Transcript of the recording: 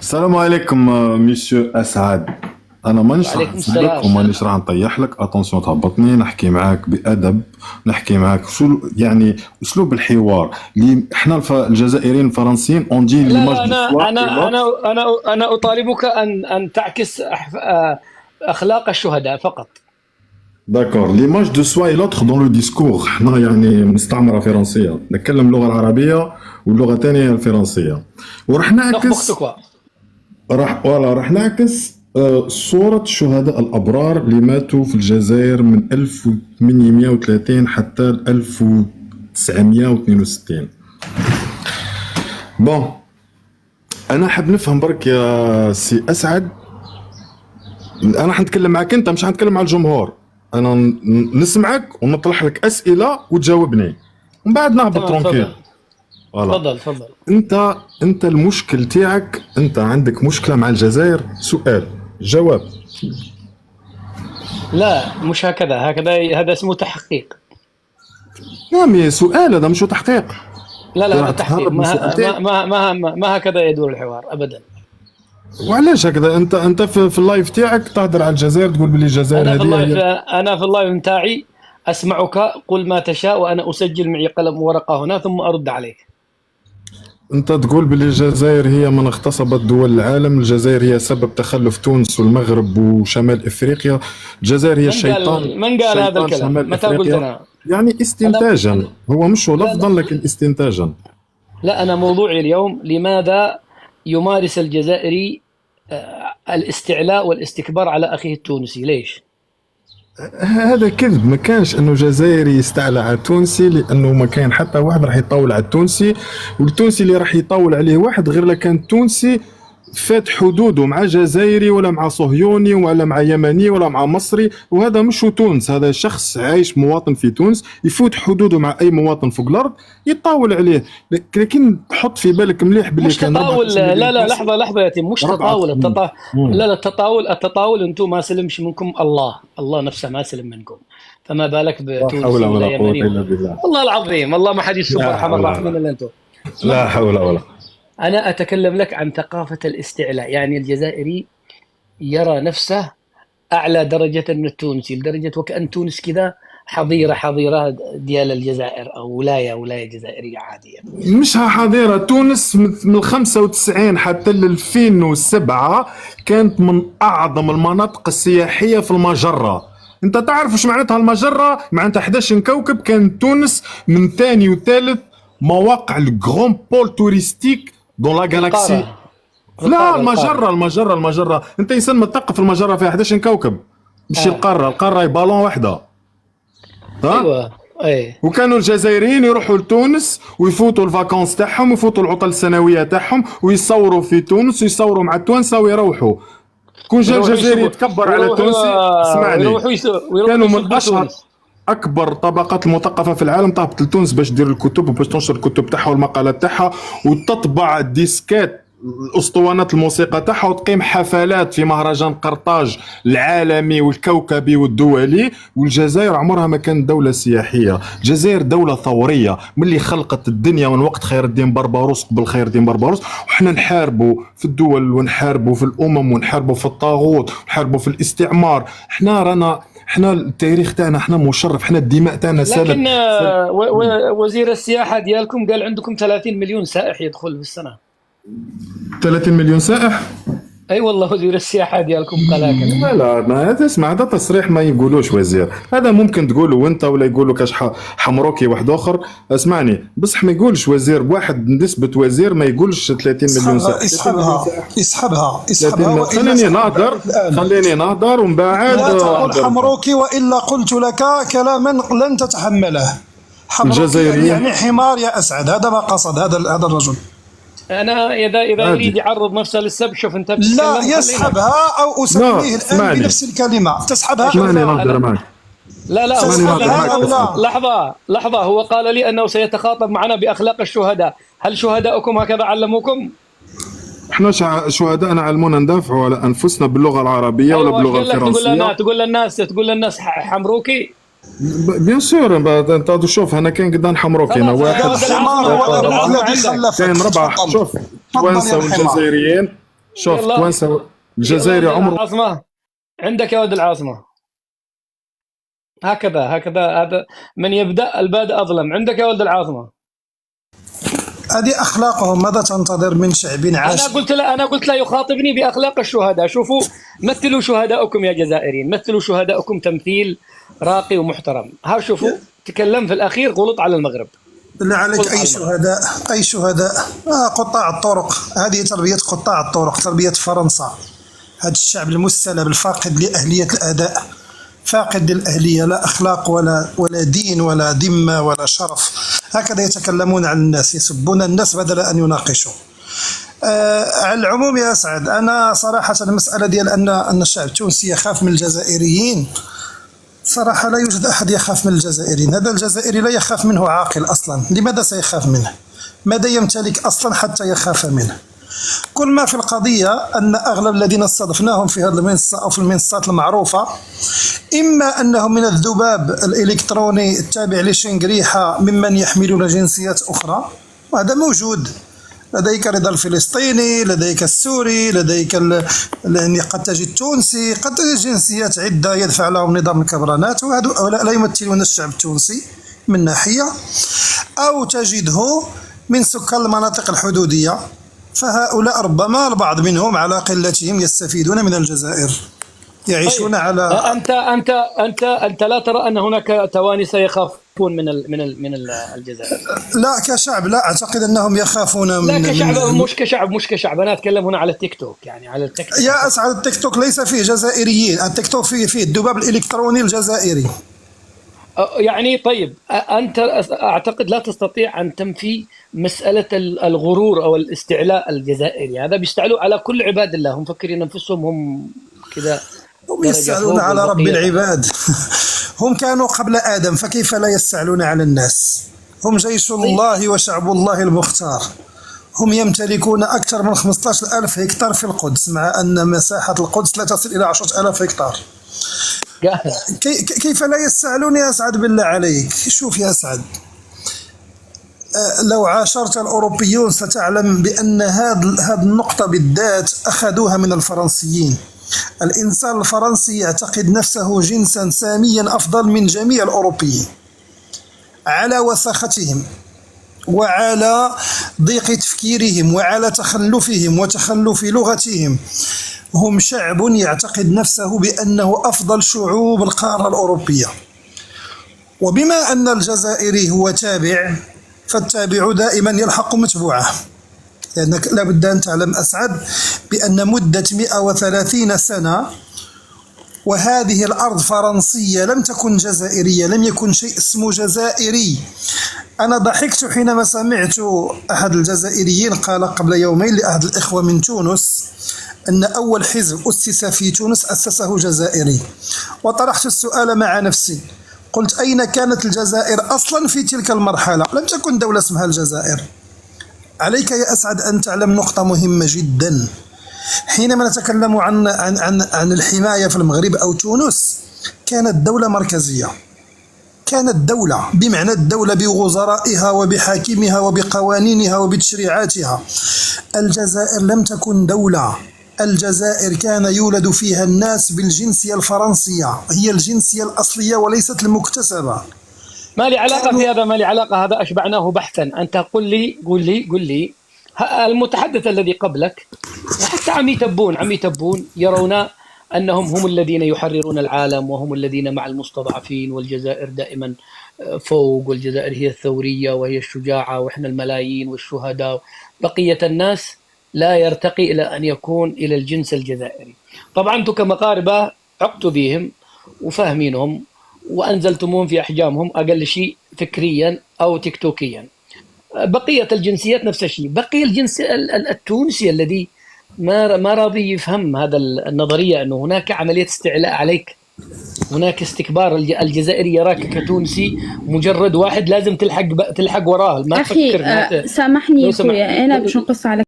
السلام عليكم ميسيو اسعد. انا مانيش راح وعليكم نسبك السلام. ومانيش راح نطيح لك، اتونسيون تهبطني، نحكي معاك بادب، نحكي معاك شو يعني اسلوب الحوار اللي احنا الجزائريين الفرنسيين اون دي لا ليماج لا، دو سوا أنا اي أنا لوتر. أنا أنا أنا أطالبك أن تعكس أخلاق الشهداء فقط. داكور، ليماج دو سوا اي لوتر دون لو ديسكور. احنا يعني مستعمره فرنسيه، نتكلم اللغه العربيه واللغه الثانيه الفرنسيه، وراح نخبخ نعكس. كوا. راح نعكس صورة الشهداء الأبرار اللي ماتوا في الجزائر من 1830 حتى 1962. بون، أنا حاب نفهم برك يا سي أسعد. أنا حنتكلم معك أنت، مش حنتكلم مع الجمهور. أنا نسمعك ونطرح لك أسئلة وتجاوبني، ومن بعد نهبط تمام، ترونكيل. تفضل. فوالا. تفضل تفضل. انت المشكل تاعك، انت عندك مشكله مع الجزائر. سؤال جواب. لا، مش هكذا، هذا اسمه تحقيق. نعم، سؤال هذا مش تحقيق. لا انت لا، راح هذا تحقيق. تهرب من السؤال تاعي. ما هكذا يدور الحوار أبدا. وعلاش هكذا؟ انت في اللايف تاعك تهدر على الجزائر، تقول بلي الجزائر هذه هي. أنا في اللايف نتاعي أسمعك، قل ما تشاء وأنا أسجل معي قلم وورقة هنا ثم أرد عليك. انت تقول بلي الجزائر هي من اغتصبت دول العالم، الجزائر هي سبب تخلف تونس والمغرب وشمال افريقيا، الجزائر هي الشيطان، من قال هذا شيطان الكلام؟ شمال متى قلت افريقيا. أنا؟ يعني استنتاجا، أنا هو مش لا لفظا لا لكن استنتاجا. لا، أنا موضوعي اليوم لماذا يمارس الجزائري الاستعلاء والاستكبار على أخيه التونسي؟ ليش؟ هذا كذب، ما كانش انه جزائري يستعلى على التونسي، لانه ما كان حتى واحد راح يطول على التونسي، والتونسي اللي راح يطول عليه واحد غير لو كان التونسي فات حدوده مع جزائري ولا مع صهيوني ولا مع يمني ولا مع مصري، وهذا مش تونس، هذا شخص عايش مواطن في تونس يفوت حدوده مع اي مواطن فوق الارض يطاول عليه. لكن حط في بالك مليح بلي مش كان تطاول، 14 مليون لا لا، تونسي. لحظة لحظة يا يتيم، مش ربعة. تطاول مم. لا لا، التطاول أنتم ما سلمش منكم، الله نفسه ما سلم منكم، فما بالك لا حول بتونسي ولا ولا قوة يمني الا بالله. والله العظيم، والله ما حد يشوف لا أرحم حول الراحمين ولا إلا أنتم. اسمع، لا حول ولا. أنا أتكلم لك عن ثقافة الاستعلاء، يعني الجزائري يرى نفسه أعلى درجة من التونسي، لدرجة وكأن تونس كذا حظيرة ديال الجزائر، أو ولاية جزائرية عادية. مش حاضرة تونس من 95 حتى ل 2007 كانت من أعظم المناطق السياحية في المجرة. أنت تعرف وش معناتها المجرة؟ معناتها 11 كوكب. كانت تونس من ثاني وثالث مواقع الجرون بول توريستيك دون لا في جالاكسي. القارة، لا، القارة. المجرة أنت إنسان مثقف، المجرة فيها 11 كوكب، مش آه. القارة هي بالون واحدة. ها؟ أيوة. أي. وكانوا الجزائريين يروحوا لتونس ويفوتوا الفاكونس تاعهم ويفوتوا العطل السنويه تاعهم ويصوروا في تونس ويصوروا مع التوانسه ويروحوا. كون جا ويروحوا الجزائري يسبوا يتكبر على ويروحوا التونسي، اسمعني، ويروحوا كانوا من يسبوا اشهر تونس. اكبر طبقات المثقفه في العالم تهبط لتونس باش تدير الكتب وباش تنشر الكتب تاعها والمقالات تاعها وتطبع الديسكات الاسطوانات الموسيقى تاعها وتقيم حفلات في مهرجان قرطاج العالمي والكوكبي والدولي. والجزائر عمرها ما كانت دولة سياحية، الجزائر دولة ثورية من اللي خلقت الدنيا من وقت خير الدين بربروس، قبل خير الدين بربروس، وحنا نحاربوا في الدول ونحاربوا في الأمم ونحاربوا في الطاغوت ونحاربوا في الاستعمار. احنا التاريخ تاعنا احنا مشرف، احنا الدماء تاعنا سالت. لكن وزير السياحة ديالكم قال عندكم 30 مليون سائح يدخل في السنة. 30 مليون سائح؟ أي والله، وزير السياحة ديالكم قال هكذا. لا ما هذا اسمع، هذا تصريح ما يقولوش وزير، هذا ممكن تقوله انت ولا يقولوا كاش حمروكي واحد اخر. اسمعني بصح ما يقولش وزير بواحد نسبة وزير، ما يقولش 30 مليون سائح. اسحبها خليني نهضر، خليني نهضر ومن بعد لا تقل حمروكي والا قلت لك كلاما لن تتحمله. حمروكي الجزائريين يعني حمار يا اسعد، هذا ما قصد هذا الرجل. أنا إذا عادي. يريد يعرض نفسه للسب، شوف أنت لا بتتكلم، يسحبها او لا اسميه الان اسمعني، بنفس الكلمه تسحبها. اسمعني نهضر معك. لا، هو تسحبها او لا؟ لحظة، هو قال لي أنه سيتخاطب معنا بأخلاق الشهداء. هل شهداؤكم هكذا علموكم؟ احنا شهداءنا علمونا ندافعوا على انفسنا باللغة العربية ولا أيوة، باللغة إيش قال لك؟ الفرنسية. تقول للناس حمروكي. بيان سور، انت شوف انا كان قدام حمروكي انا خلاص، واحد. هذا الحمار هو الذي خلف. كاين ربع، شوف تفضل توانسه يا الحمار. والجزائريين، شوف يلا توانسه يا الجزائري ولد عمره. العاصمة، عندك يا ولد العاصمة. هكذا هذا من يبدأ البادئ أظلم. عندك يا ولد العاصمة. هذه أخلاقهم، ماذا تنتظر من شعب عاش؟ أنا قلت لا يخاطبني بأخلاق الشهداء. شوفوا، مثلوا شهداءكم يا جزائريين، مثلوا شهداءكم تمثيل راقي ومحترم. ها شوفوا، تكلم في الأخير غلط على المغرب. بالله عليك، غلط أي على المغرب. شهداء؟ أي شهداء؟ قطاع الطرق، هذه تربية قطاع الطرق، تربية فرنسا. هذا الشعب المستلب الفاقد لأهلية الأداء، فاقد للأهلية، لا أخلاق ولا دين ولا ذمة ولا شرف. هكذا يتكلمون عن الناس، يسبون الناس بدل أن يناقشوا. على العموم يا أسعد، أنا صراحة المسألة ديال أن الشعب التونسي يخاف من الجزائريين، صراحة لا يوجد أحد يخاف من الجزائريين. هذا الجزائري لا يخاف منه عاقل أصلا. لماذا سيخاف منه؟ ماذا يمتلك أصلا حتى يخاف منه؟ كل ما في القضية أن أغلب الذين استضفناهم في هذه المنصة أو في المنصات المعروفة، إما أنهم من الذباب الإلكتروني التابع لشنغريحة ممن يحملون جنسيات أخرى، وهذا موجود. لديك رضا الفلسطيني، لديك السوري، لديك يعني قد تجد التونسي، قد تجد جنسيات عدة يدفع لهم نظام الكبرانات، وهؤلاء لا يمثلون الشعب التونسي من ناحية، أو تجده من سكان المناطق الحدودية، فهؤلاء ربما البعض منهم على قلتهم يستفيدون من الجزائر، يعيشون طيب، على. أنت لا ترى أن هناك توانسة يخافون من الجزائر؟ لا كشعب لا أعتقد أنهم يخافون لا من كشعب، مش كشعب. أنا أتكلم هنا على التيك توك، يعني على التيك توك. يا أسعد، التيك توك ليس فيه جزائريين، التيك توك فيه الذباب الإلكتروني الجزائري. يعني طيب، أنت أعتقد لا تستطيع أن تنفي مسألة الغرور أو الاستعلاء الجزائري. هذا بيستعلوا على كل عباد الله، هم مفكرين أنفسهم هم كذا هم درجة يستعلون فوق على رب والبقية. العباد. هم كانوا قبل آدم، فكيف لا يستعلون على الناس؟ هم جيش الله وشعب الله المختار. هم يمتلكون أكثر من 15,000 هكتار في القدس، مع أن مساحة القدس لا تصل إلى 10,000 هكتار. كيف لا يستعلون يا أسعد بالله عليك؟ شوف يا أسعد، لو عاشرت الأوروبيون ستعلم بأن هذه النقطة بالذات أخذوها من الفرنسيين. الإنسان الفرنسي يعتقد نفسه جنسا ساميا أفضل من جميع الأوروبيين، على وساختهم وعلى ضيق تفكيرهم وعلى تخلفهم وتخلف لغتهم. هم شعب يعتقد نفسه بأنه أفضل شعوب القارة الأوروبية. وبما أن الجزائري هو تابع، فالتابع دائما يلحق متبوعه، لأنك لا بد أن تعلم أسعد بأن مدة 130 سنة وهذه الأرض فرنسية، لم تكن جزائرية، لم يكن شيء اسمه جزائري. أنا ضحكت حينما سمعت أحد الجزائريين قال قبل يومين لأحد الإخوة من تونس أن أول حزب أسس في تونس أسسه جزائري، وطرحت السؤال مع نفسي، قلت أين كانت الجزائر أصلا في تلك المرحلة؟ لم تكن دولة اسمها الجزائر. عليك يا أسعد أن تعلم نقطة مهمة جدا. حينما نتكلم عن الحماية في المغرب أو تونس، كانت دولة مركزية، كانت دولة بمعنى الدولة بوزرائها وبحاكمها وبقوانينها وبتشريعاتها. الجزائر لم تكن دولة. الجزائر كان يولد فيها الناس بالجنسية الفرنسية، هي الجنسية الأصلية وليست المكتسبة. ما لي علاقة في هذا، ما لي علاقة، هذا أشبعناه بحثا. أنت قل لي المتحدث الذي قبلك وحتى عمي تبون يرون أنهم هم الذين يحررون العالم وهم الذين مع المستضعفين، والجزائر دائما فوق، والجزائر هي الثورية وهي الشجاعة وإحنا الملايين والشهداء. بقية الناس لا يرتقي إلى أن يكون إلى الجنس الجزائري. طبعا أنتم كمغاربة عقتوا بهم وفاهمينهم وأنزلتموهم في أحجامهم، أقل شيء فكريا أو تكتوكيا. بقية الجنسيات نفس الشيء. بقي الجنس التونسي الذي ما راضي يفهم هذا النظرية، أنه هناك عملية استعلاء عليك، هناك استكبار. الجزائري يراك كتونسي مجرد واحد لازم تلحق وراه، ما أخي تفكر. سامحني يا أخويا، أنا باش نقص على